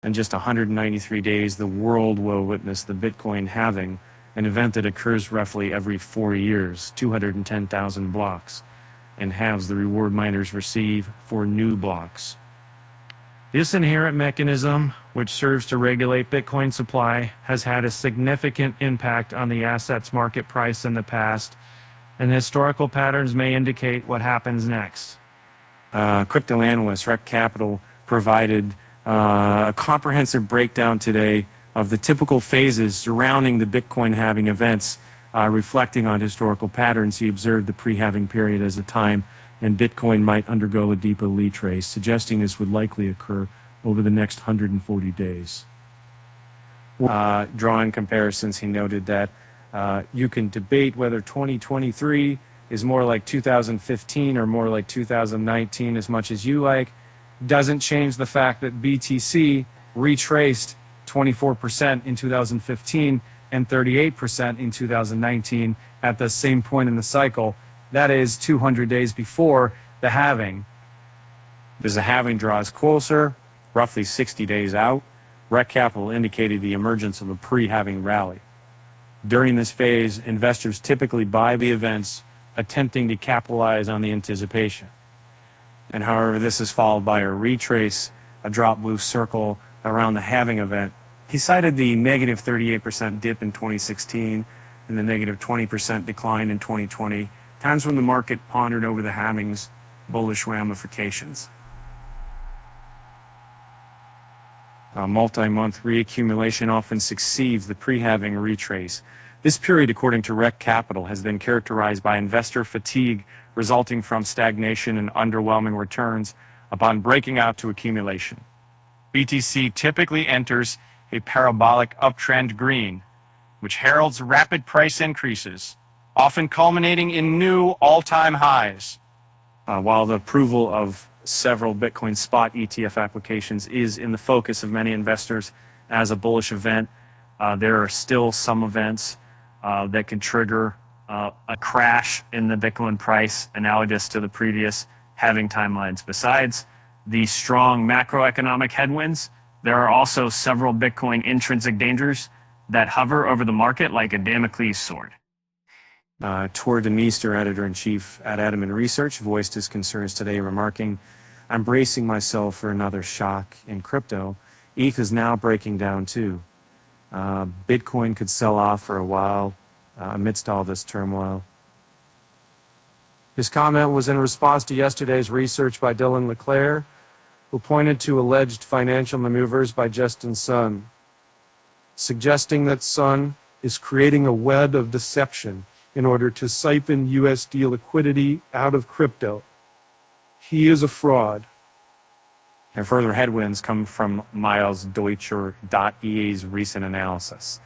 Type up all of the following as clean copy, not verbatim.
In just 193 days, the world will witness the Bitcoin halving, an event that occurs roughly every 4 years, 210,000 blocks, and halves the reward miners receive for new blocks. This inherent mechanism, which serves to regulate Bitcoin supply, has had a significant impact on the asset's market price in the past, and historical patterns may indicate what happens next. Crypto analyst Rec Capital provided a comprehensive breakdown today of the typical phases surrounding the Bitcoin halving events, reflecting on historical patterns. He observed the pre-halving period as a time and Bitcoin might undergo a deeper retrace, suggesting this would likely occur over the next 140 days. Drawing comparisons, he noted that you can debate whether 2023 is more like 2015 or more like 2019 as much as you like. Doesn't change the fact that BTC retraced 24% in 2015 and 38% in 2019 at the same point in the cycle. That is 200 days before the halving. As the halving draws closer, roughly 60 days out, Rec Capital indicated the emergence of a pre-halving rally. During this phase, investors typically buy the events, attempting to capitalize on the anticipation. And however, this is followed by a retrace, a drop blue circle around the halving event. He cited the negative 38% dip in 2016 and the negative 20% decline in 2020, times when the market pondered over the halving's bullish ramifications. A multi-month reaccumulation often succeeds the pre-halving retrace. This period, according to Rec Capital, has been characterized by investor fatigue resulting from stagnation and underwhelming returns upon breaking out to accumulation. BTC typically enters a parabolic uptrend green, which heralds rapid price increases, often culminating in new all-time highs. While the approval of several Bitcoin spot ETF applications is in the focus of many investors as a bullish event, there are still some events that can trigger a crash in the Bitcoin price analogous to the previous halving timelines. Besides the strong macroeconomic headwinds, there are also several Bitcoin intrinsic dangers that hover over the market like a Damocles sword. Tor Demeester, editor-in-chief at Adamant Research, voiced his concerns today, remarking, "I'm bracing myself for another shock in crypto. ETH is now breaking down too. Bitcoin could sell off for a while amidst all this turmoil." His comment was in response to yesterday's research by Dylan LeClaire, who pointed to alleged financial maneuvers by Justin Sun, suggesting that Sun is creating a web of deception in order to siphon USD liquidity out of crypto. He is a fraud. And further headwinds come from Miles Deutscher.EA's recent analysis.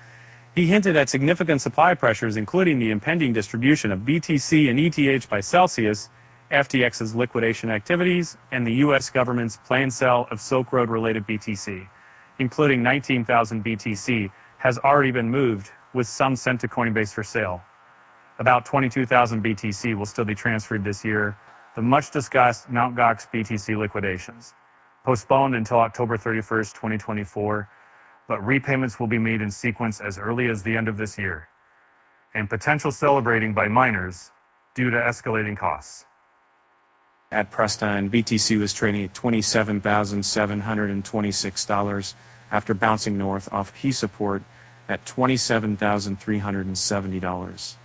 He hinted at significant supply pressures, including the impending distribution of BTC and ETH by Celsius, FTX's liquidation activities, and the U.S. government's planned sale of Silk Road-related BTC, including 19,000 BTC, has already been moved, with some sent to Coinbase for sale. About 22,000 BTC will still be transferred this year. The much-discussed Mt. Gox BTC liquidations, postponed until October 31st, 2024, but repayments will be made in sequence as early as the end of this year, and potential celebrating by miners due to escalating costs. At press time, BTC was trading at $27,726 after bouncing north off key support at $27,370.